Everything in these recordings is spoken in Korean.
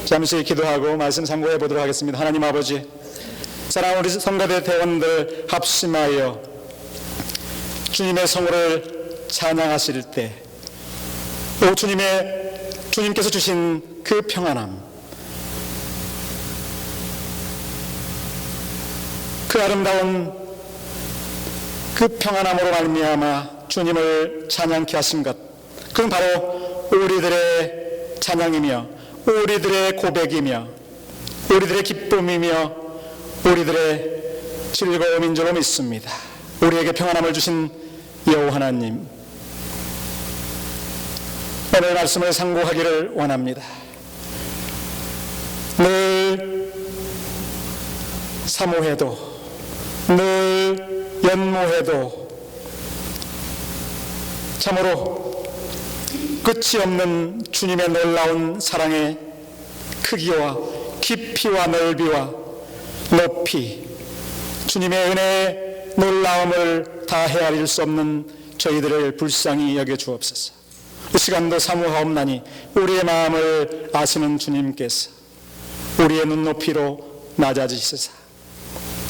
잠시 기도하고 말씀 상고해 보도록 하겠습니다. 하나님 아버지, 사랑하는 우리 성가대 대원들 합심하여 주님의 성호를 찬양하실 때 또 주님께서 주신 그 평안함, 그 아름다운 그 평안함으로 말미암아 주님을 찬양케 하신 것, 그건 바로 우리들의 찬양이며 우리들의 고백이며 우리들의 기쁨이며 우리들의 즐거움인 줄로 믿습니다. 우리에게 평안함을 주신 여호와 하나님, 오늘 말씀을 상고하기를 원합니다. 늘 사모해도 늘 연모해도 참으로 끝이 없는 주님의 놀라운 사랑의 크기와 깊이와 넓이와 높이, 주님의 은혜의 놀라움을 다 헤아릴 수 없는 저희들을 불쌍히 여겨 주옵소서. 이 시간도 사모하옵나니 우리의 마음을 아시는 주님께서 우리의 눈높이로 낮아지시사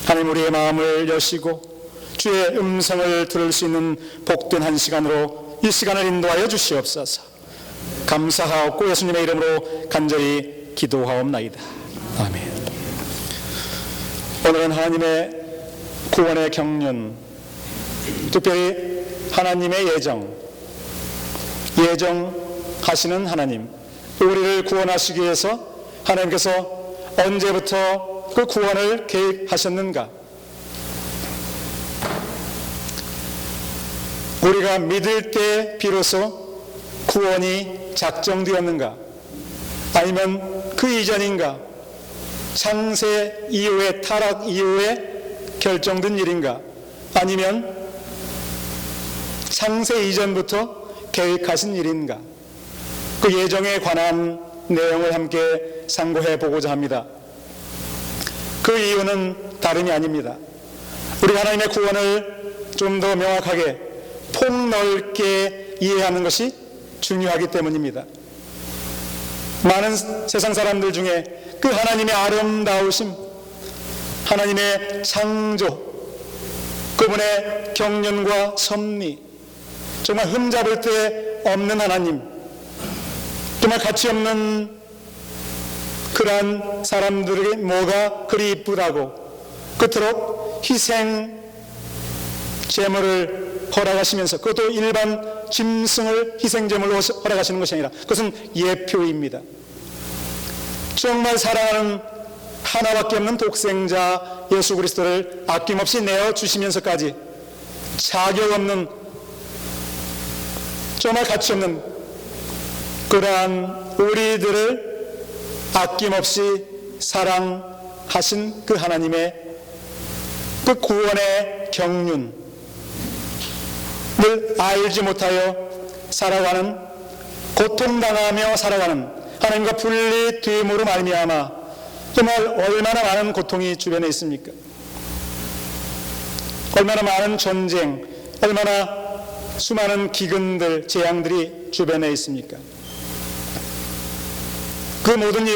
하나님, 우리의 마음을 여시고 주의 음성을 들을 수 있는 복된 한 시간으로 이 시간을 인도하여 주시옵소서. 감사하옵고 예수님의 이름으로 간절히 기도하옵나이다. 아멘. 오늘은 하나님의 구원의 경륜, 특별히 하나님의 예정하시는 하나님, 우리를 구원하시기 위해서 하나님께서 언제부터 그 구원을 계획하셨는가? 우리가 믿을 때 비로소 구원이 작정되었는가? 아니면 그 이전인가? 창세 이후에, 타락 이후에 결정된 일인가? 아니면 창세 이전부터 계획하신 일인가? 그 예정에 관한 내용을 함께 상고해 보고자 합니다. 그 이유는 다름이 아닙니다. 우리 하나님의 구원을 좀 더 명확하게 폭넓게 이해하는 것이 중요하기 때문입니다. 많은 세상 사람들 중에 그 하나님의 아름다우심, 하나님의 창조, 그분의 경륜과 섭리, 정말 흠잡을 데 없는 하나님, 정말 가치 없는 그러한 사람들에게 뭐가 그리 이쁘다고 그토록 희생 제물을 허락하시면서, 그것도 일반 짐승을 희생제물로 허락하시는 것이 아니라 그것은 예표입니다. 정말 사랑하는 하나밖에 없는 독생자 예수 그리스도를 아낌없이 내어주시면서까지 자격 없는, 정말 가치 없는 그러한 우리들을 아낌없이 사랑하신 그 하나님의 그 구원의 경륜을 알지 못하여 살아가는, 고통당하며 살아가는 하나님과 분리됨으로 말미암아 정말 얼마나 많은 고통이 주변에 있습니까? 얼마나 많은 전쟁, 얼마나 수많은 기근들, 재앙들이 주변에 있습니까? 그 모든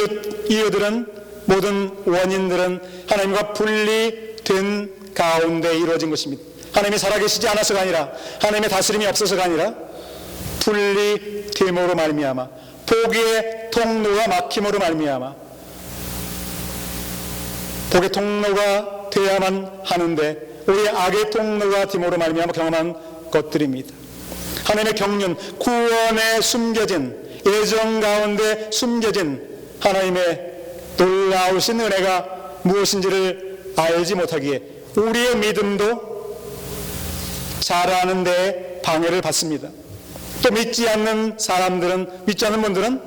이유들은, 모든 원인들은 하나님과 분리된 가운데 이루어진 것입니다. 하나님이 살아계시지 않아서가 아니라, 하나님의 다스림이 없어서가 아니라 분리됨으로 말미암아, 복의 통로가 막힘으로 말미암아, 복의 통로가 되어야만 하는데 우리의 악의 통로가 됨으로 말미암아 경험한 것들입니다. 하나님의 경륜, 구원에 숨겨진, 예정 가운데 숨겨진 하나님의 놀라우신 은혜가 무엇인지를 알지 못하기에 우리의 믿음도 자라는 데 방해를 받습니다. 또 믿지 않는 사람들은, 믿지 않는 분들은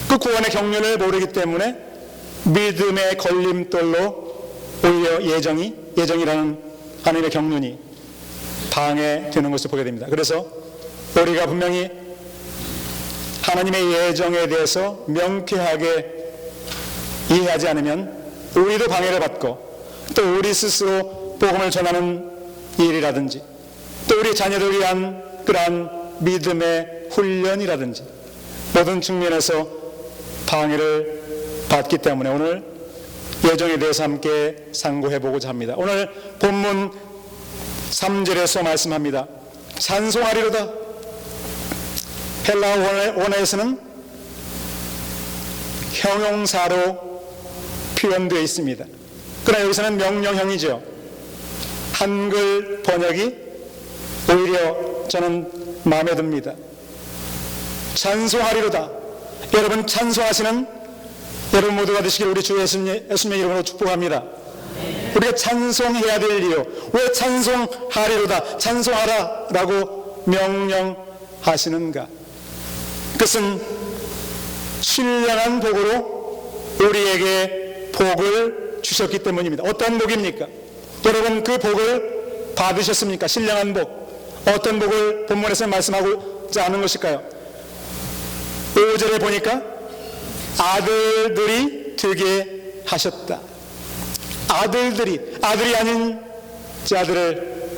그 구원의 경륜을 모르기 때문에 믿음의 걸림돌로 오히려 예정이라는 하나님의 경륜이 방해되는 것을 보게 됩니다. 그래서 우리가 분명히 하나님의 예정에 대해서 명쾌하게 이해하지 않으면 우리도 방해를 받고, 또 우리 스스로 복음을 전하는 일이라든지, 또 우리 자녀들 위한 그러한 믿음의 훈련이라든지 모든 측면에서 방해를 받기 때문에 오늘 예정에 대해서 함께 상고해 보고자 합니다. 오늘 본문 3절에서 말씀합니다. 찬송하리로다. 헬라어 원어에서는 형용사로 표현되어 있습니다. 그러나 여기서는 명령형이죠. 한글 번역이 오히려 저는 마음에 듭니다. 찬송하리로다. 여러분 찬송하시는 여러분 모두가 되시길 우리 주 예수님의 이름으로 축복합니다. 우리가 찬송해야 될 이유, 왜 찬송하리로다, 찬송하라 라고 명령하시는가? 그것은 신령한 복으로 우리에게 복을 주셨기 때문입니다. 어떤 복입니까? 여러분 그 복을 받으셨습니까? 신령한 복. 어떤 복을 본문에서 말씀하고자 하는 것일까요? 5절에 보니까 아들들이 되게 하셨다. 아들들이, 아들이 아닌 자들을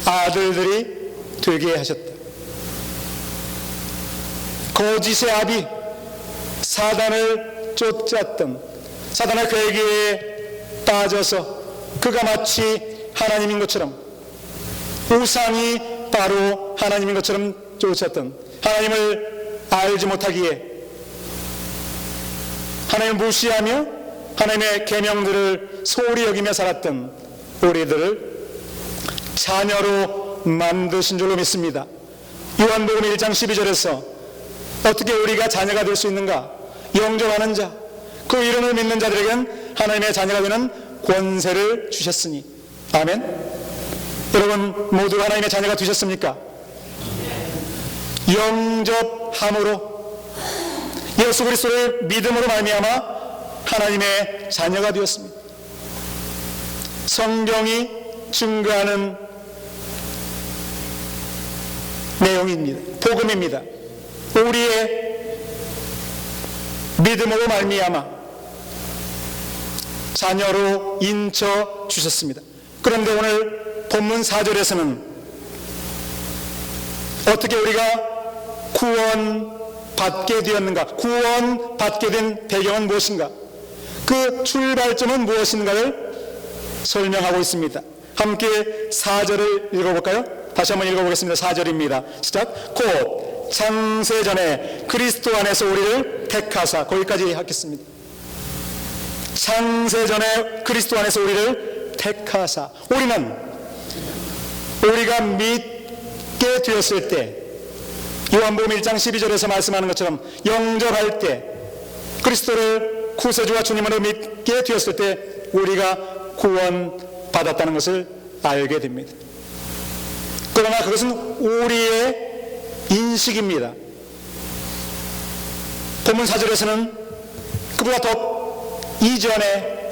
아들들이 되게 하셨다. 거짓의 아비 사단을 쫓았던, 사단의 괴계에 빠져서 그가 마치 하나님인 것처럼, 우상이 바로 하나님인 것처럼 쫓았던, 하나님을 알지 못하기에 하나님을 무시하며 하나님의 계명들을 소홀히 여기며 살았던 우리들을 자녀로 만드신 줄로 믿습니다. 요한복음 1장 12절에서 어떻게 우리가 자녀가 될 수 있는가? 영접하는 자, 그 이름을 믿는 자들에게는 하나님의 자녀가 되는 권세를 주셨으니. 아멘. 여러분 모두 하나님의 자녀가 되셨습니까? 영접함으로, 예수 그리스도를 믿음으로 말미암아 하나님의 자녀가 되었습니다. 성경이 증거하는 내용입니다. 복음입니다. 우리의 믿음으로 말미암아 자녀로 인쳐 주셨습니다. 그런데 오늘 본문 4절에서는 어떻게 우리가 구원받게 되었는가? 구원받게 된 배경은 무엇인가? 그 출발점은 무엇인가를 설명하고 있습니다. 함께 4절을 읽어볼까요? 다시 한번 읽어보겠습니다. 4절입니다. 시작. 곧 창세전에 그리스도 안에서 우리를 택하사. 거기까지 하겠습니다. 창세전에 그리스도 안에서 우리를 택하사. 우리가 믿게 되었을 때, 요한복음 1장 12절에서 말씀하는 것처럼 영접할 때, 그리스도를 구세주와 주님으로 믿게 되었을 때 우리가 구원받았다는 것을 알게 됩니다. 그러나 그것은 우리의 인식입니다. 본문 4절에서는 그보다 더 이전에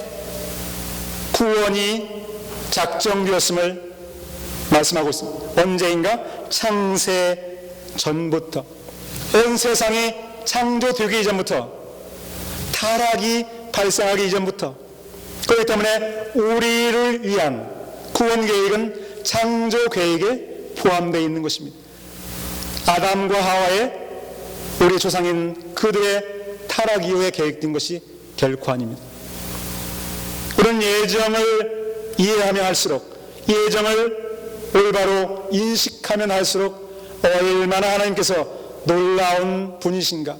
구원이 작정되었음을 말씀하고 있습니다. 언제인가? 창세 전부터, 온 세상이 창조되기 이전부터, 타락이 발생하기 이전부터. 그렇기 때문에 우리를 위한 구원 계획은 창조 계획에 포함되어 있는 것입니다. 아담과 하와의 우리 조상인 그들의 타락 이후에 계획된 것이 결코 아닙니다. 우리는 예정을 이해하면 할수록, 예정을 올바로 인식하면 할수록 얼마나 하나님께서 놀라운 분이신가.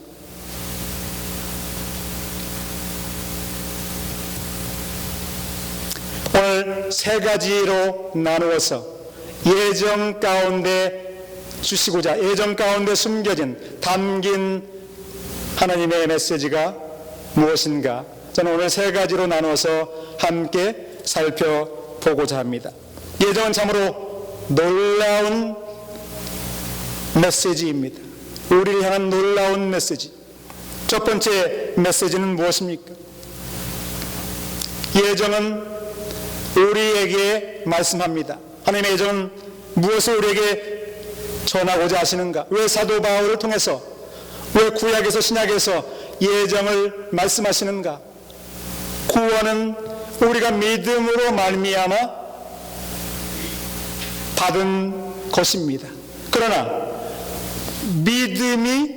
오늘 세 가지로 나누어서 예정 가운데 주시고자, 예정 가운데 숨겨진, 담긴 하나님의 메시지가 무엇인가, 저는 오늘 세 가지로 나누어서 함께 살펴보고자 합니다. 예정은 참으로 놀라운 메시지입니다. 우리를 향한 놀라운 메시지. 첫 번째 메시지는 무엇입니까? 예정은 우리에게 말씀합니다. 하나님의 예정은 무엇을 우리에게 전하고자 하시는가? 왜 사도 바울을 통해서, 왜 구약에서 신약에서 예정을 말씀하시는가? 구원은 우리가 믿음으로 말미암아 받은 것입니다. 그러나 믿음이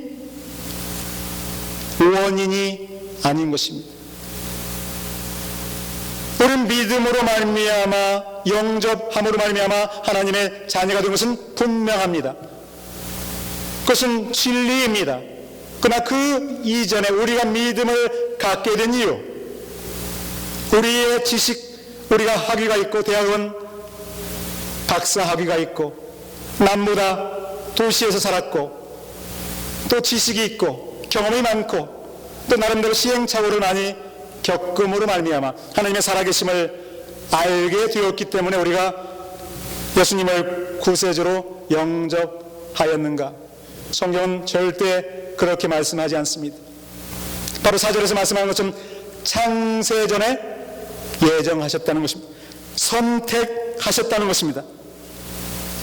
원인이 아닌 것입니다. 우리는 믿음으로 말미암아 영접함으로 말미암아 하나님의 자녀가 된 것은 분명합니다. 그것은 진리입니다. 그러나 그 이전에 우리가 믿음을 갖게 된 이유, 우리의 지식, 우리가 학위가 있고 대학원 박사 학위가 있고 남보다 도시에서 살았고 또 지식이 있고 경험이 많고 또 나름대로 시행착오를 많이 겪음으로 말미암아 하나님의 살아계심을 알게 되었기 때문에 우리가 예수님을 구세주로 영접하였는가? 성경은 절대 그렇게 말씀하지 않습니다. 바로 4절에서 말씀하는 것처럼 창세전에 예정하셨다는 것입니다. 선택하셨다는 것입니다.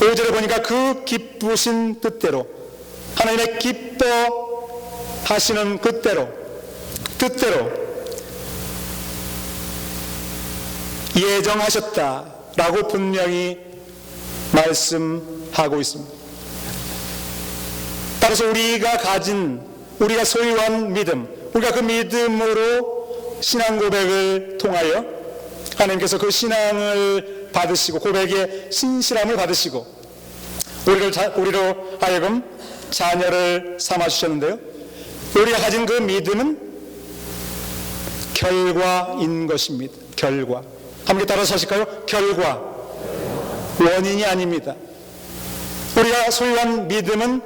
5절에 보니까 그 기쁘신 뜻대로, 하나님의 기뻐하시는 뜻대로 예정하셨다라고 분명히 말씀하고 있습니다. 따라서 우리가 소유한 믿음, 우리가 그 믿음으로 신앙 고백을 통하여 하나님께서 그 신앙을 받으시고 고백의 신실함을 받으시고 우리로 하여금 자녀를 삼아주셨는데요, 우리가 가진 그 믿음은 결과인 것입니다. 결과. 함께 따라 서실까요? 결과. 원인이 아닙니다. 우리가 소유한 믿음은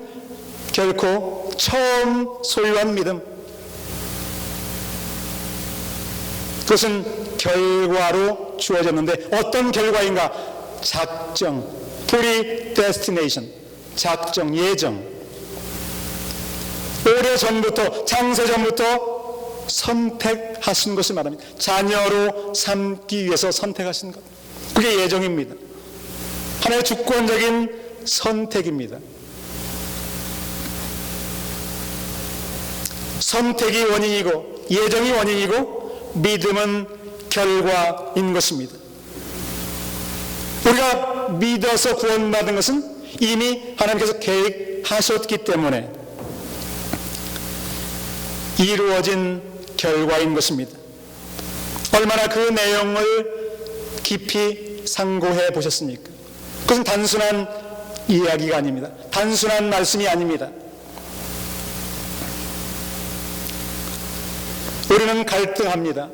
결코 처음 소유한 믿음, 그것은 결과로 주어졌는데 어떤 결과인가? 작정, predestination, 작정, 예정. 오래전부터, 창세전부터 선택하신 것을 말합니다. 자녀로 삼기 위해서 선택하신 것, 그게 예정입니다. 하나의 주권적인 선택입니다. 선택이 원인이고 예정이 원인이고 믿음은 결과인 것입니다. 우리가 믿어서 구원받은 것은 이미 하나님께서 계획하셨기 때문에 이루어진 결과인 것입니다. 얼마나 그 내용을 깊이 상고해 보셨습니까? 그것은 단순한 이야기가 아닙니다. 단순한 말씀이 아닙니다. 우리는 갈등합니다.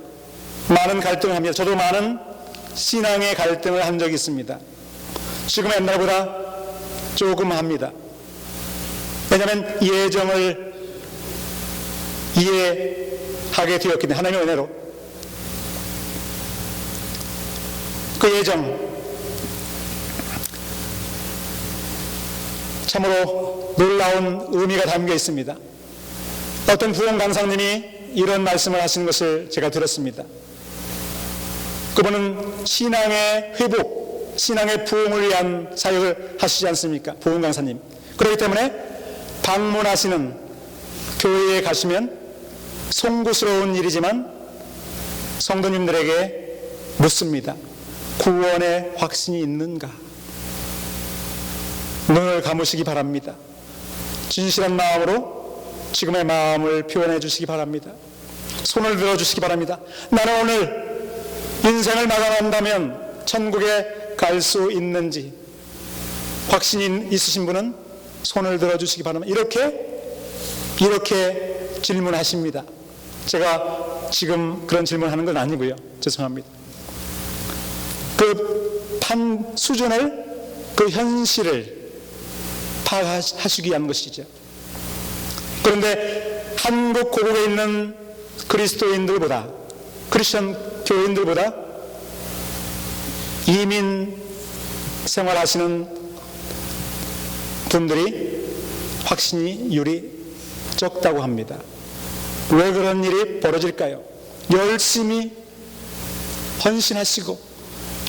많은 갈등을 합니다. 저도 많은 신앙의 갈등을 한 적이 있습니다. 지금 옛날보다 조금 합니다. 왜냐하면 예정을 이해하게 되었기 때문에, 하나님의 은혜로 그 예정, 참으로 놀라운 의미가 담겨 있습니다. 어떤 부흥 강사님이 이런 말씀을 하시는 것을 제가 들었습니다. 그분은 신앙의 회복, 신앙의 부흥을 위한 사역을 하시지 않습니까? 부흥 강사님. 그렇기 때문에 방문하시는 교회에 가시면 송구스러운 일이지만 성도님들에게 묻습니다. 구원의 확신이 있는가? 눈을 감으시기 바랍니다. 진실한 마음으로 지금의 마음을 표현해 주시기 바랍니다. 손을 들어 주시기 바랍니다. 나는 오늘 인생을 마감한다면 천국에 갈 수 있는지 확신이 있으신 분은 손을 들어 주시기 바랍니다. 이렇게 질문하십니다. 제가 지금 그런 질문하는 건 아니고요. 죄송합니다. 그 판 수준을, 그 현실을 파악하시기 위한 것이죠. 그런데 한국 고국에 있는 그리스도인들보다, 크리스천 교인들보다 이민 생활하시는 분들이 확신율이 적다고 합니다. 왜 그런 일이 벌어질까요? 열심히 헌신하시고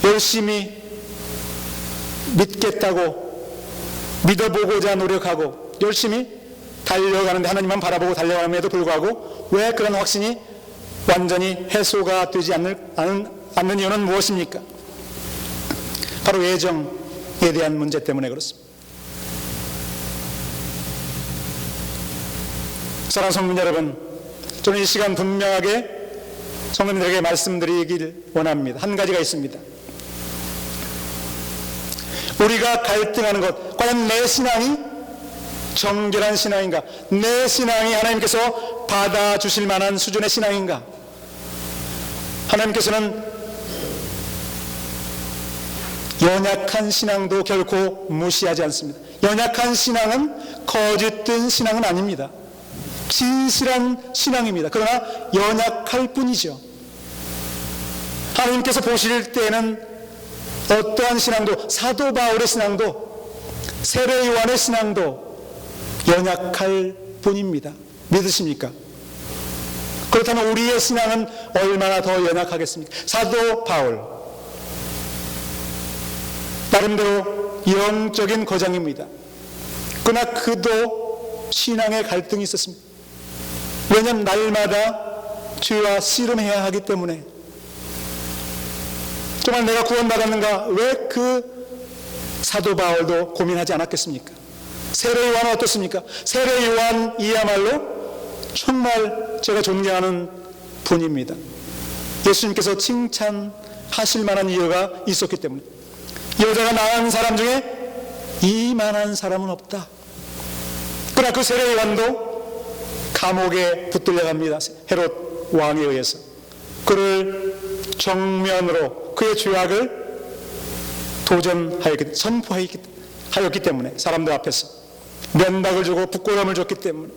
열심히 믿겠다고 믿어보고자 노력하고 열심히 달려가는데, 하나님만 바라보고 달려감에도 불구하고 왜 그런 확신이 완전히 해소가 되지 않는 이유는 무엇입니까? 바로 예정에 대한 문제 때문에 그렇습니다. 사랑하는 성도 여러분, 저는 이 시간 분명하게 성도님들에게 말씀드리길 원합니다. 한 가지가 있습니다. 우리가 갈등하는 것, 과연 내 신앙이 정결한 신앙인가? 내 신앙이 하나님께서 받아주실 만한 수준의 신앙인가? 하나님께서는 연약한 신앙도 결코 무시하지 않습니다. 연약한 신앙은 거짓된 신앙은 아닙니다. 진실한 신앙입니다. 그러나 연약할 뿐이죠. 하나님께서 보실 때에는 어떠한 신앙도, 사도 바울의 신앙도, 세례 요한의 신앙도 연약할 뿐입니다. 믿으십니까? 그렇다면 우리의 신앙은 얼마나 더 연약하겠습니까? 사도 바울, 나름대로 영적인 거장입니다. 그러나 그도 신앙의 갈등이 있었습니다. 왜냐하면 날마다 죄와 씨름해야 하기 때문에. 정말 내가 구원받았는가? 왜 그 사도 바울도 고민하지 않았겠습니까? 세례 요한은 어떻습니까? 세례 요한이야말로 정말 제가 존경하는 분입니다. 예수님께서 칭찬하실 만한 이유가 있었기 때문에. 여자가 낳은 사람 중에 이만한 사람은 없다. 그러나 그 세례 요한도 감옥에 붙들려 갑니다. 헤롯 왕에 의해서. 그를 정면으로 그의 죄악을 선포하였기 때문에, 사람들 앞에서 면박을 주고 부끄러움을 줬기 때문에.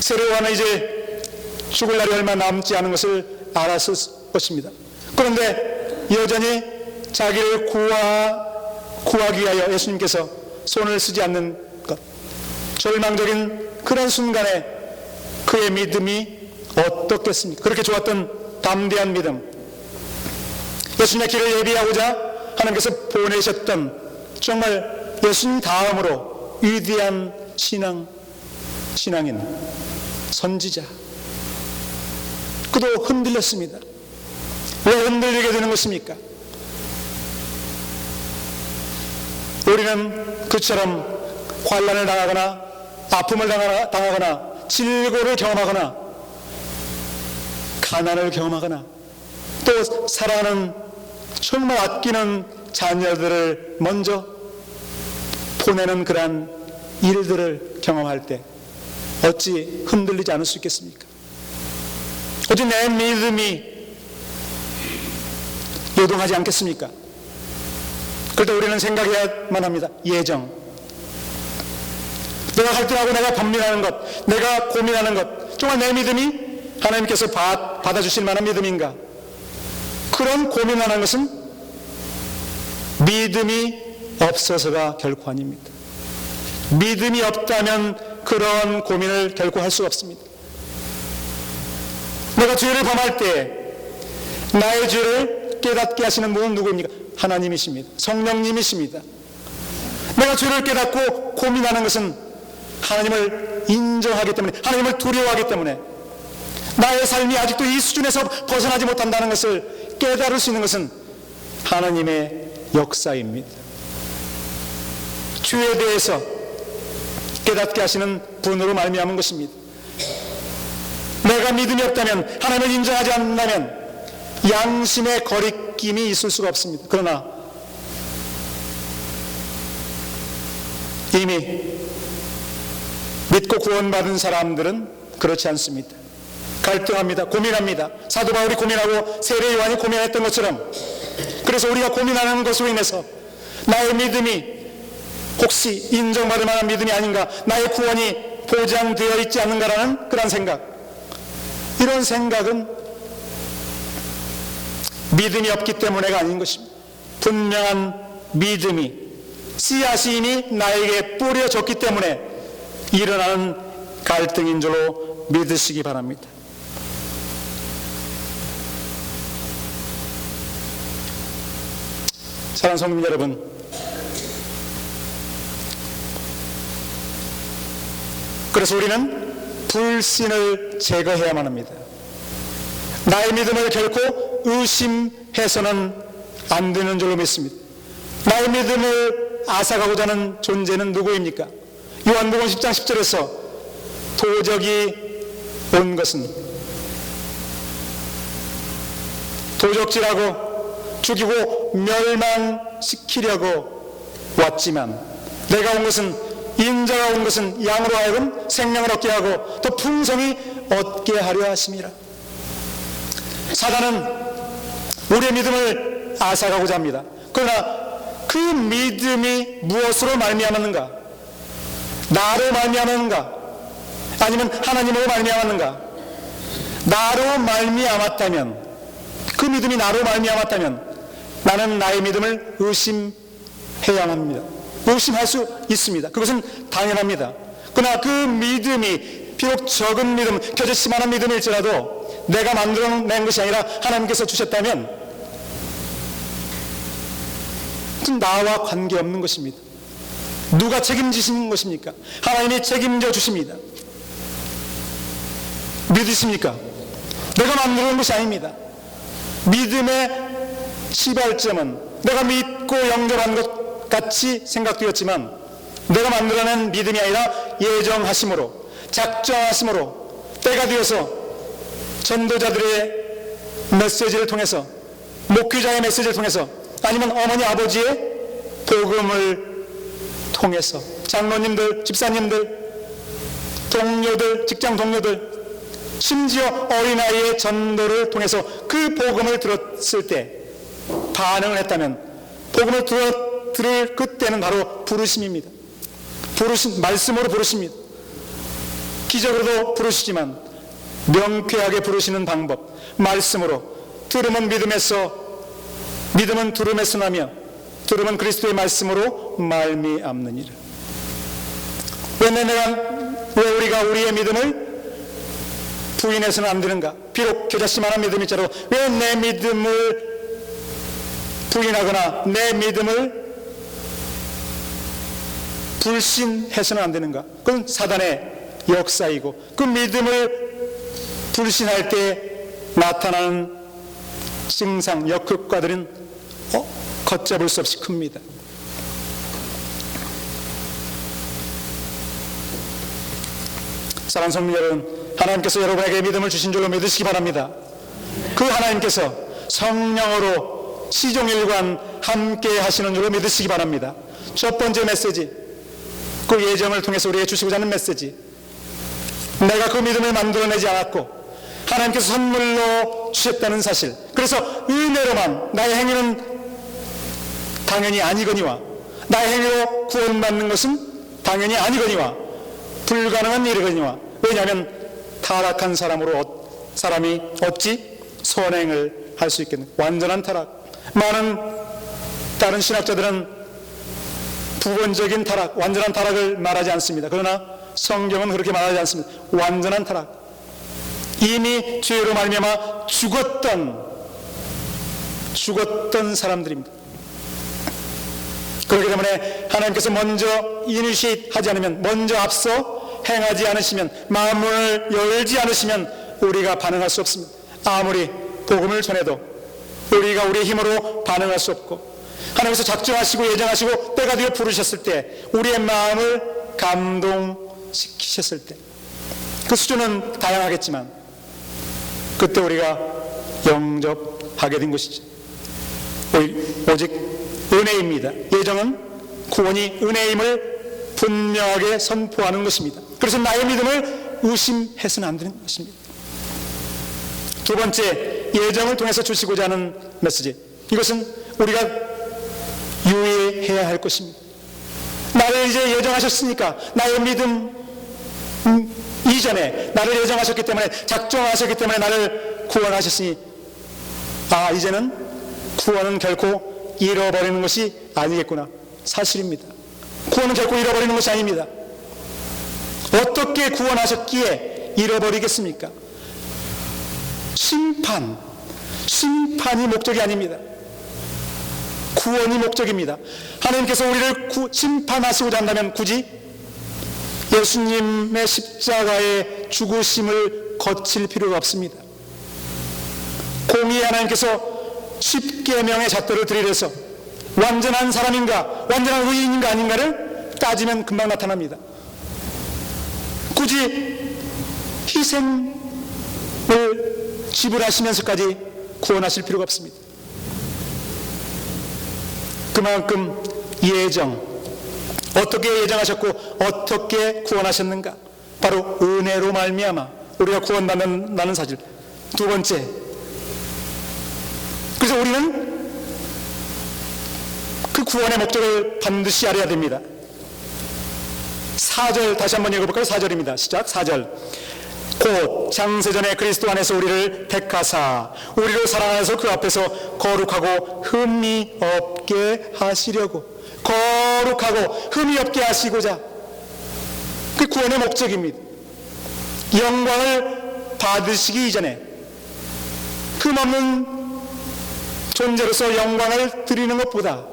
세례 요한은 이제 죽을 날이 얼마 남지 않은 것을 알았을 것입니다. 그런데 여전히 자기를 구하기 위하여 예수님께서 손을 쓰지 않는 것, 절망적인 그런 순간에 그의 믿음이 어떻겠습니까? 그렇게 좋았던 담대한 믿음, 예수님의 길을 예비하고자 하나님께서 보내셨던 정말 예수님 다음으로 위대한 신앙인, 선지자, 그도 흔들렸습니다. 왜 흔들리게 되는 것입니까? 우리는 그처럼 환난을 당하거나 아픔을 당하거나 질고를 경험하거나 가난을 경험하거나 또 사랑하는 정말 아끼는 자녀들을 먼저 보내는 그러한 일들을 경험할 때 어찌 흔들리지 않을 수 있겠습니까? 어찌 내 믿음이 요동하지 않겠습니까? 그럴 때 우리는 생각해야만 합니다. 예정. 내가 갈등하고 내가 번민하는 것, 내가 고민하는 것, 정말 내 믿음이 하나님께서 받아주실 만한 믿음인가? 그런 고민하는 것은 믿음이 없어서가 결코 아닙니다. 믿음이 없다면 그런 고민을 결코 할 수가 없습니다. 내가 죄를 범할 때 나의 죄를 깨닫게 하시는 분은 누구입니까? 하나님이십니다. 성령님이십니다. 내가 죄를 깨닫고 고민하는 것은 하나님을 인정하기 때문에, 하나님을 두려워하기 때문에, 나의 삶이 아직도 이 수준에서 벗어나지 못한다는 것을 깨달을 수 있는 것은 하나님의 역사입니다. 죄에 대해서 깨닫게 하시는 분으로 말미암은 것입니다. 내가 믿음이 없다면, 하나님을 인정하지 않는다면 양심의 거리낌이 있을 수가 없습니다. 그러나 이미 믿고 구원받은 사람들은 그렇지 않습니다. 갈등합니다. 고민합니다. 사도 바울이 고민하고 세례 요한이 고민했던 것처럼, 그래서 우리가 고민하는 것으로 인해서 나의 믿음이 혹시 인정받을 만한 믿음이 아닌가, 나의 구원이 보장되어 있지 않는가라는 그런 생각, 이런 생각은 믿음이 없기 때문에가 아닌 것입니다. 분명한 믿음이, 씨앗이 이미 나에게 뿌려졌기 때문에 일어나는 갈등인 줄로 믿으시기 바랍니다. 사랑하는 성도 여러분, 그래서 우리는 불신을 제거해야만 합니다. 나의 믿음을 결코 의심해서는 안 되는 줄로 믿습니다. 나의 믿음을 앗아가고자 하는 존재는 누구입니까? 요한복음 10장 10절에서 도적이 온 것은 도적질하고 죽이고 멸망시키려고 왔지만 내가 온 것은 인자가 온 것은 양으로 하여금 생명을 얻게 하고 또 풍성히 얻게 하려 하심이라. 사단은 우리의 믿음을 앗아가고자 합니다. 그러나 그 믿음이 무엇으로 말미암았는가? 나로 말미암았는가? 아니면 하나님으로 말미암았는가? 나로 말미암았다면, 그 믿음이 나로 말미암았다면 나는 나의 믿음을 의심해야 합니다. 의심할 수 있습니다. 그것은 당연합니다. 그러나 그 믿음이 비록 적은 믿음, 겨자씨만한 믿음일지라도 내가 만들어낸 것이 아니라 하나님께서 주셨다면 나와 관계없는 것입니다. 누가 책임지시는 것입니까? 하나님이 책임져 주십니다. 믿으십니까? 내가 만들어낸 것이 아닙니다. 믿음의 시발점은 내가 믿고 영접한 것 같이 생각되었지만 내가 만들어낸 믿음이 아니라 예정하심으로, 작정하심으로 때가 되어서 전도자들의 메시지를 통해서, 목회자의 메시지를 통해서, 아니면 어머니 아버지의 복음을 통해서, 장로님들, 집사님들, 동료들, 직장 동료들, 심지어 어린아이의 전도를 통해서 그 복음을 들었을 때 반응을 했다면, 복음을 들을 그때는 바로 부르심입니다. 말씀으로 부르십니다. 기적으로도 부르시지만 명쾌하게 부르시는 방법, 말씀으로. 들음은 믿음에서, 믿음은 들음에서 나며 들음은 그리스도의 말씀으로 말미암느니라. 왜 우리가 우리의 믿음을 부인해서는 안 되는가? 비록 겨자씨만한 믿음일지라도 왜 내 믿음을 부인하거나 내 믿음을 불신해서는 안 되는가? 그건 사단의 역사이고, 그 믿음을 불신할 때 나타나는 증상, 역효과들은 걷잡을 수 없이 큽니다. 사랑하는 성도 여러분, 하나님께서 여러분에게 믿음을 주신 줄로 믿으시기 바랍니다. 그 하나님께서 성령으로 시종일관 함께 하시는 줄로 믿으시기 바랍니다. 첫 번째 메시지, 그 예정을 통해서 우리에게 주시고자 하는 메시지, 내가 그 믿음을 만들어내지 않았고 하나님께서 선물로 주셨다는 사실, 그래서 은혜로만, 나의 행위는 당연히 아니거니와, 나의 행위로 구원받는 것은 당연히 아니거니와, 불가능한 일이거니와, 왜냐하면 타락한 사람이 어찌 선행을 할 수 있겠는가? 완전한 타락. 많은 다른 신학자들은 부분적인 타락, 완전한 타락을 말하지 않습니다. 그러나 성경은 그렇게 말하지 않습니다. 완전한 타락. 이미 죄로 말미암아 죽었던 사람들입니다. 그렇기 때문에 하나님께서 먼저 이니시에이트 하지 않으면, 먼저 앞서 행하지 않으시면, 마음을 열지 않으시면 우리가 반응할 수 없습니다. 아무리 복음을 전해도 우리가 우리의 힘으로 반응할 수 없고, 하나님께서 작정하시고 예정하시고 때가 되어 부르셨을 때, 우리의 마음을 감동시키셨을 때, 그 수준은 다양하겠지만 그때 우리가 영접하게 된 것이죠. 오직 은혜입니다. 예정은, 구원이 은혜임을 분명하게 선포하는 것입니다. 그래서 나의 믿음을 의심해서는 안 되는 것입니다. 두 번째, 예정을 통해서 주시고자 하는 메시지, 이것은 우리가 유의해야 할 것입니다. 나를 이제 예정하셨으니까, 나의 믿음 이전에 나를 예정하셨기 때문에, 작정하셨기 때문에 나를 구원하셨으니, 이제는 구원은 결코 잃어버리는 것이 아니겠구나. 사실입니다. 구원은 결코 잃어버리는 것이 아닙니다. 어떻게 구원하셨기에 잃어버리겠습니까? 심판이 목적이 아닙니다. 구원이 목적입니다. 하나님께서 우리를 심판하시고자 한다면 굳이 예수님의 십자가의 죽으심을 거칠 필요가 없습니다. 공의의 하나님께서 십계명의 잣대를 들이대서 완전한 사람인가, 완전한 의인인가 아닌가를 따지면 금방 나타납니다. 굳이 희생 지불하시면서까지 구원하실 필요가 없습니다. 그만큼 어떻게 예정하셨고 어떻게 구원하셨는가? 바로 은혜로 말미암아 우리가 구원받는다는 사실. 두 번째, 그래서 우리는 그 구원의 목적을 반드시 알아야 됩니다. 4절 다시 한번 읽어볼까요? 4절입니다. 시작. 4절. 곧 장세전에 그리스도 안에서 우리를 택하사 우리로 사랑하여서 그 앞에서 거룩하고 흠이 없게 하시려고. 거룩하고 흠이 없게 하시고자. 그 구원의 목적입니다. 영광을 받으시기 이전에 흠없는 존재로서 영광을 드리는 것보다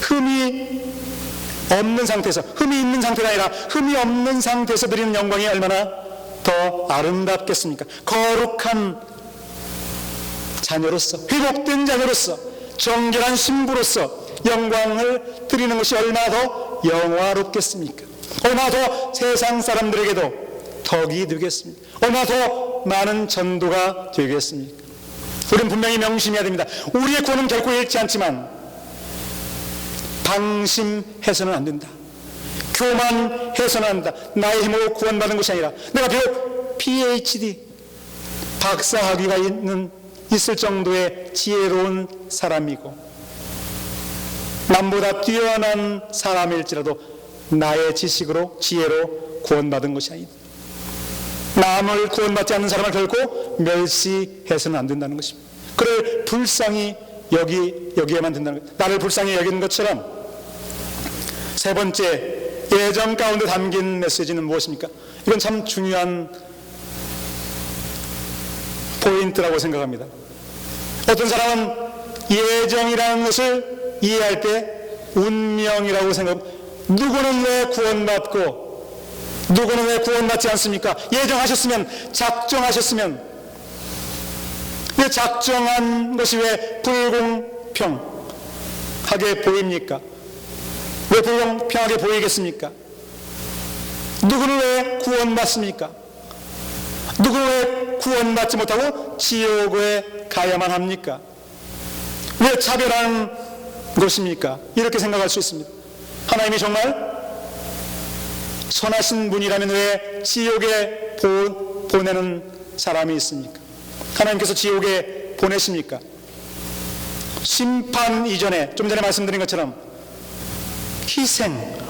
흠이 없는 상태에서, 흠이 있는 상태가 아니라 흠이 없는 상태에서 드리는 영광이 얼마나 더 아름답겠습니까? 거룩한 자녀로서, 회복된 자녀로서, 정결한 신부로서 영광을 드리는 것이 얼마나 더 영화롭겠습니까? 얼마나 더 세상 사람들에게도 덕이 되겠습니까? 얼마나 더 많은 전도가 되겠습니까? 우리는 분명히 명심해야 됩니다. 우리의 구원은 결코 잃지 않지만 방심해서는 안 된다. 교만해서는 안 된다. 나의 힘으로 구원받은 것이 아니라 내가 비록 PhD 박사학위가 있을 정도의 지혜로운 사람이고 남보다 뛰어난 사람일지라도 나의 지식으로 지혜로 구원받은 것이 아니다. 남을 구원받지 않는 사람을 결코 멸시해서는 안 된다는 것입니다. 그를 불쌍히 여기에만 된다는 것. 나를 불쌍히 여기는 것처럼. 세 번째, 예정 가운데 담긴 메시지는 무엇입니까? 이건 참 중요한 포인트라고 생각합니다. 어떤 사람은 예정이라는 것을 이해할 때 운명이라고 생각합니다. 누구는 왜 구원받고 누구는 왜 구원받지 않습니까? 예정하셨으면, 작정하셨으면, 왜 작정한 것이 왜 불공평하게 보입니까? 왜 불공평하게 보이겠습니까? 누구는 왜 구원받습니까? 누구는 왜 구원받지 못하고 지옥에 가야만 합니까? 왜 차별하는 것입니까? 이렇게 생각할 수 있습니다. 하나님이 정말 선하신 분이라면 왜 지옥에 보내는 사람이 있습니까? 하나님께서 지옥에 보내십니까? 심판 이전에, 좀 전에 말씀드린 것처럼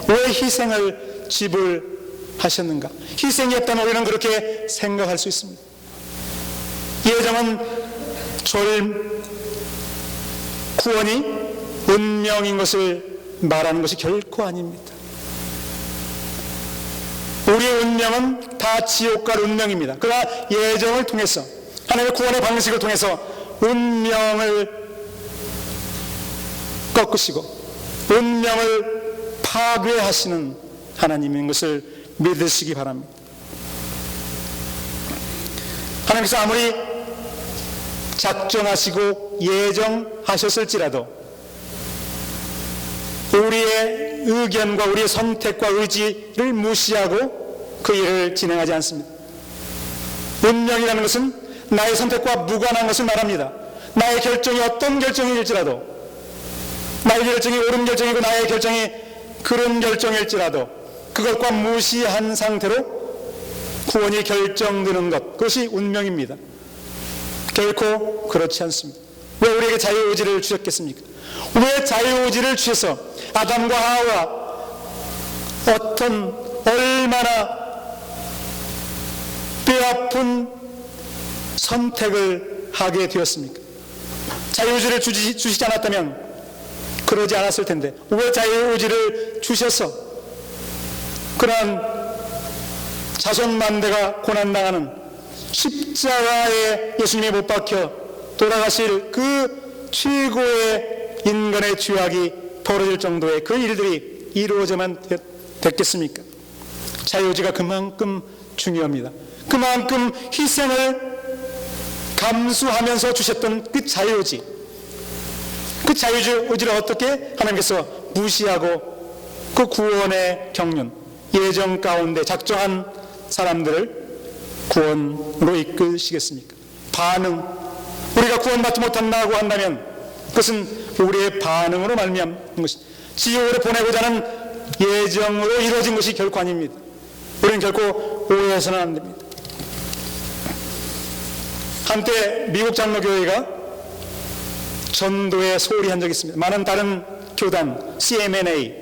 왜 희생을 지불하셨는가? 희생이 없다면 우리는 그렇게 생각할 수 있습니다. 예정은 구원이 운명인 것을 말하는 것이 결코 아닙니다. 우리의 운명은 다 지옥 갈 운명입니다. 그러나 예정을 통해서, 하나님의 구원의 방식을 통해서 운명을 꺾으시고 운명을 파괴하시는 하나님인 것을 믿으시기 바랍니다. 하나님께서 아무리 작정하시고 예정하셨을지라도 우리의 의견과 우리의 선택과 의지를 무시하고 그 일을 진행하지 않습니다. 운명이라는 것은 나의 선택과 무관한 것을 말합니다. 나의 결정이 어떤 결정일지라도, 나의 결정이 옳은 결정이고 나의 결정이 그런 결정일지라도 그것과 무시한 상태로 구원이 결정되는 것, 그것이 운명입니다. 결코 그렇지 않습니다. 왜 우리에게 자유의지를 주셨겠습니까? 왜 자유의지를 주셔서 아담과 하와 얼마나 뼈아픈 선택을 하게 되었습니까? 자유의지를 주시지 않았다면 그러지 않았을 텐데 왜 자유의지를 주셔서 그러한 자손만대가 고난당하는 십자가에 예수님이 못 박혀 돌아가실 그 최고의 인간의 죄악이 벌어질 정도의 그 일들이 이루어져만 됐겠습니까? 자유의지가 그만큼 중요합니다. 그만큼 희생을 감수하면서 주셨던 그 자유의지, 그 자유의지를 어떻게 하나님께서 무시하고 그 구원의 경륜, 예정 가운데 작정한 사람들을 구원으로 이끄시겠습니까? 반응, 우리가 구원받지 못한다고 한다면 그것은 우리의 반응으로 말미암는 것입니다. 지옥으로 보내고자 하는 예정으로 이루어진 것이 결코 아닙니다. 우리는 결코 오해해서는 안 됩니다. 한때 미국 장로교회가 전도에 소홀히 한 적이 있습니다. 많은 다른 교단, CMNA,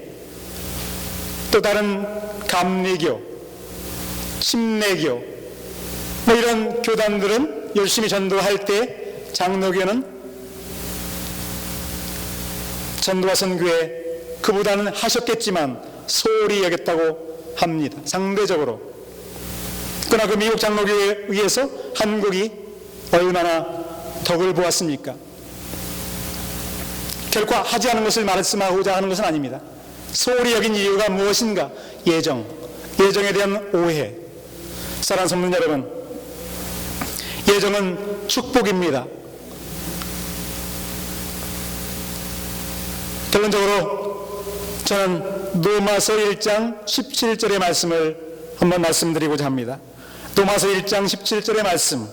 또 다른 감리교, 침례교, 이런 교단들은 열심히 전도할 때 장로교는 전도와 선교에 그보다는 하셨겠지만 소홀히 여겼다고 합니다. 상대적으로. 그러나 그 미국 장로교회에 의해서 한국이 얼마나 덕을 보았습니까? 결코 하지 않은 것을 말씀하고자 하는 것은 아닙니다. 소홀히 여긴 이유가 무엇인가? 예정에 대한 오해. 사랑하는 성도 여러분, 예정은 축복입니다. 결론적으로 저는 로마서 1장 17절의 말씀을 한번 말씀드리고자 합니다. 로마서 1장 17절의 말씀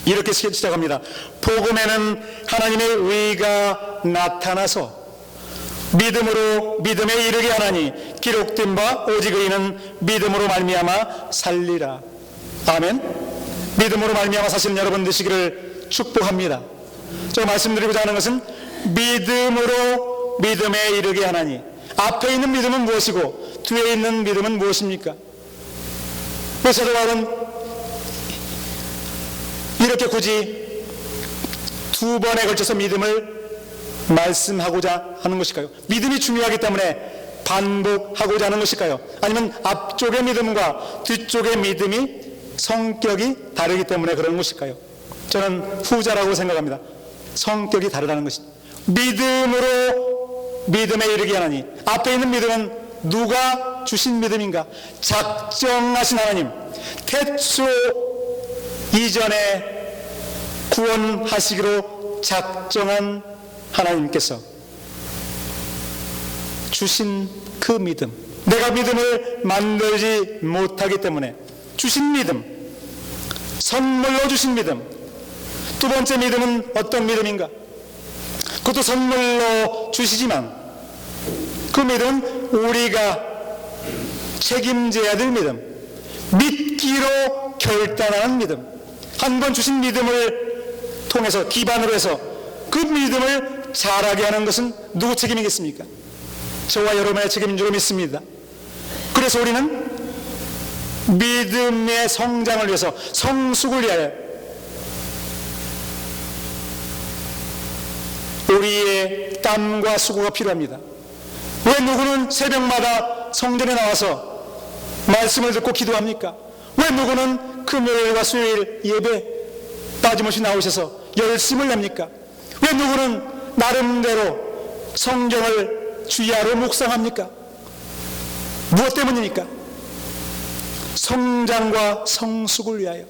이렇게 시작합니다. 복음에는 하나님의 의가 나타나서 믿음에 이르게 하나니 기록된 바 오직 의인은 믿음으로 말미암아 살리라. 아멘. 믿음으로 말미암아 사시는 여러분 되시기를 축복합니다. 제가 말씀드리고자 하는 것은 믿음에 이르게 하나니, 앞에 있는 믿음은 무엇이고 뒤에 있는 믿음은 무엇입니까? 그래서 사도 바울은 이렇게 굳이 두 번에 걸쳐서 믿음을 말씀하고자 하는 것일까요? 믿음이 중요하기 때문에 반복하고자 하는 것일까요? 아니면 앞쪽의 믿음과 뒤쪽의 믿음이 성격이 다르기 때문에 그런 것일까요? 저는 후자라고 생각합니다. 성격이 다르다는 것입니다. 믿음에 이르게 하나니, 앞에 있는 믿음은 누가 주신 믿음인가? 작정하신 하나님, 태초 이전에 구원하시기로 작정한 하나님께서 주신 그 믿음, 내가 믿음을 만들지 못하기 때문에 주신 믿음, 선물로 주신 믿음. 두 번째 믿음은 어떤 믿음인가? 그것도 선물로 주시지만 그 믿음은 우리가 책임져야 될 믿음, 믿기로 결단하는 믿음. 한 번 주신 믿음을 통해서, 기반으로 해서 그 믿음을 자라게 하는 것은 누구 책임이겠습니까? 저와 여러분의 책임인 줄 믿습니다. 그래서 우리는 믿음의 성장을 위해서, 성숙을 위하여 우리의 땀과 수고가 필요합니다. 왜 누구는 새벽마다 성전에 나와서 말씀을 듣고 기도합니까? 왜 누구는 금요일과 수요일 예배 빠짐없이 나오셔서 열심을 냅니까? 왜 누구는 나름대로 성경을 주야로 묵상합니까? 무엇 때문입니까? 성장과 성숙을 위하여.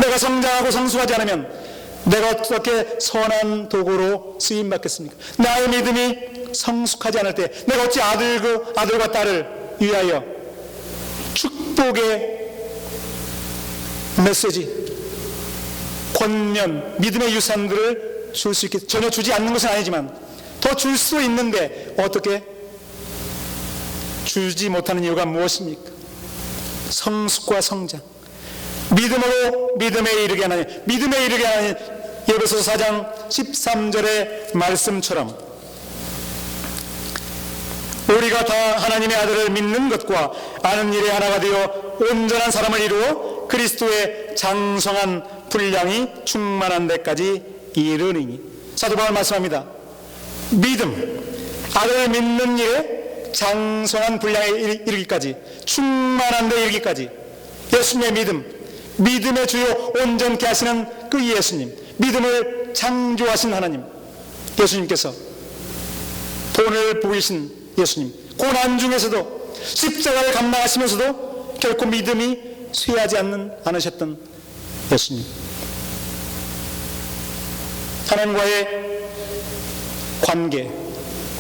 내가 성장하고 성숙하지 않으면 내가 어떻게 선한 도구로 쓰임받겠습니까? 나의 믿음이 성숙하지 않을 때 내가 어찌 아들과 딸을 위하여 축복의 메시지, 권면, 믿음의 유산들을 줄 수 있게, 전혀 주지 않는 것은 아니지만 더 줄 수 있는데 어떻게 주지 못하는 이유가 무엇입니까? 성숙과 성장. 믿음에 이르게 하나니, 믿음에 이르게 하나니, 에베소서 4장 13절의 말씀처럼 우리가 다 하나님의 아들을 믿는 것과 아는 일에 하나가 되어 온전한 사람을 이루어 그리스도의 장성한 분량이 충만한 데까지 이르니. 사도 바울 말씀합니다. 믿음, 아들을 믿는 일에 장성한 분량에 이르기까지, 충만한 데 이르기까지, 예수님의 믿음의 주요 온전케 하시는 그 예수님, 믿음을 창조하신 하나님, 예수님께서 본을 보이신 예수님, 고난 중에서도 십자가를 감당하시면서도 결코 믿음이 쇠하지 않으셨던 예수님, 하나님과의 관계,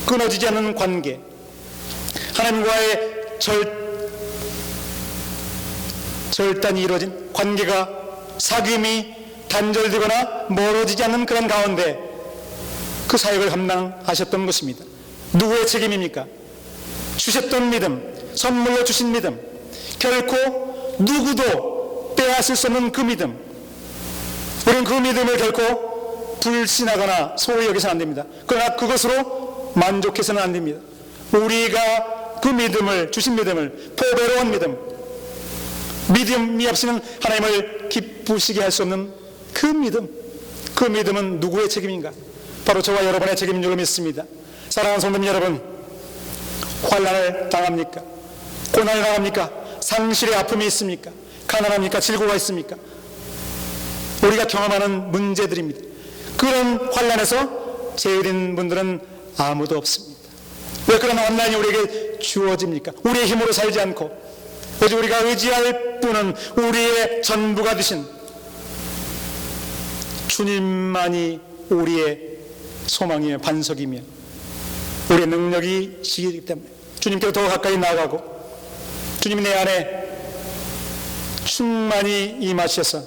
끊어지지 않는 관계, 하나님과의 절단이 이루어진 관계가 사귐이 단절되거나 멀어지지 않는 그런 가운데 그 사역을 감당하셨던 것입니다. 누구의 책임입니까? 주셨던 믿음, 선물로 주신 믿음, 결코 누구도 빼앗을 수 없는 그 믿음, 우리는 그 믿음을 결코 불신하거나 소홀히 여기서는 안 됩니다. 그러나 그것으로 만족해서는 안 됩니다. 우리가 그 믿음을, 주신 믿음을, 포배로운 믿음, 믿음이 없이는 하나님을 기쁘시게 할 수 없는 그 믿음, 그 믿음은 누구의 책임인가? 바로 저와 여러분의 책임인 줄 믿습니다. 사랑하는 성도님 여러분, 환난을 당합니까? 고난을 당합니까? 상실의 아픔이 있습니까? 가난합니까? 질고가 있습니까? 우리가 경험하는 문제들입니다. 그런 환난에서 제일인 분들은 아무도 없습니다. 왜 그런 환난이 우리에게 주어집니까? 우리의 힘으로 살지 않고 오직 우리가 의지할 분은 우리의 전부가 되신 주님만이 우리의 소망이며 반석이며 우리의 능력이시기 때문에 주님께로 더 가까이 나아가고 주님이 내 안에 충만히 임하셔서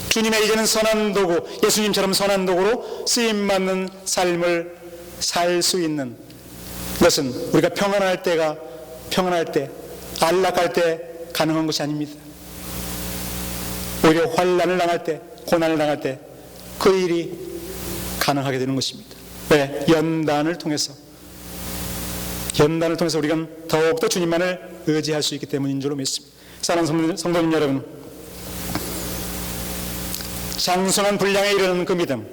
주님의 이제는 선한 도구, 예수님처럼 선한 도구로 쓰임받는 삶을 살 수 있는 것은 우리가 평안할 때, 안락할 때 가능한 것이 아닙니다. 오히려 환난을 당할 때, 고난을 당할 때 그 일이 가능하게 되는 것입니다. 왜? 연단을 통해서 우리가 더욱더 주님만을 의지할 수 있기 때문인 줄로 믿습니다. 사랑하는 성도님 여러분, 장성한 분량에 이르는 그 믿음,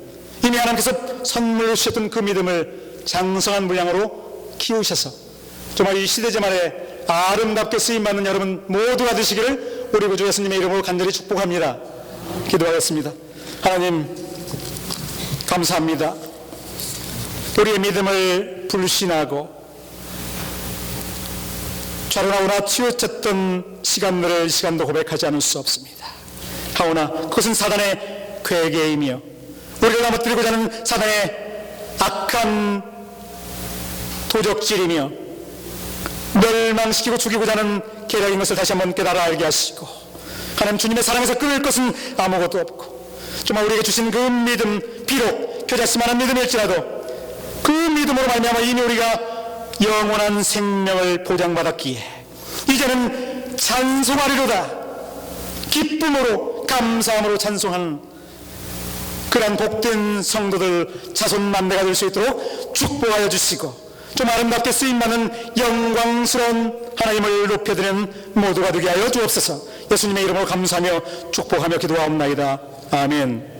이미 하나님께서 선물로 주셨던 그 믿음을 장성한 분량으로 키우셔서 정말 이 시대제말에 아름답게 쓰임받는 여러분 모두가 되시기를 우리 구주 예수님의 이름으로 간절히 축복합니다. 기도하겠습니다. 하나님 감사합니다. 우리의 믿음을 불신하고 좌로나오나 치우쳤던 시간들을 시간도 고백하지 않을 수 없습니다. 하오나 그것은 사단의 괴계이며 우리를 넘어뜨리고자 하는 사단의 악한 도적질이며 멸망시키고 죽이고자 하는 계략인 것을 다시 한번 깨달아 알게 하시고 하나님 주님의 사랑에서 끊을 것은 아무것도 없고 정말 우리에게 주신 그 믿음, 비록 겨자씨만한 믿음일지라도 그 믿음으로 말미암아 이미 우리가 영원한 생명을 보장받았기에 이제는 찬송하리로다. 기쁨으로 감사함으로 찬송하는 그러한 복된 성도들 자손 만대가 될 수 있도록 축복하여 주시고 좀 아름답게 쓰임받는 영광스러운 하나님을 높여드리는 모두가 되게 하여 주옵소서. 예수님의 이름으로 감사하며 축복하며 기도하옵나이다. 아멘.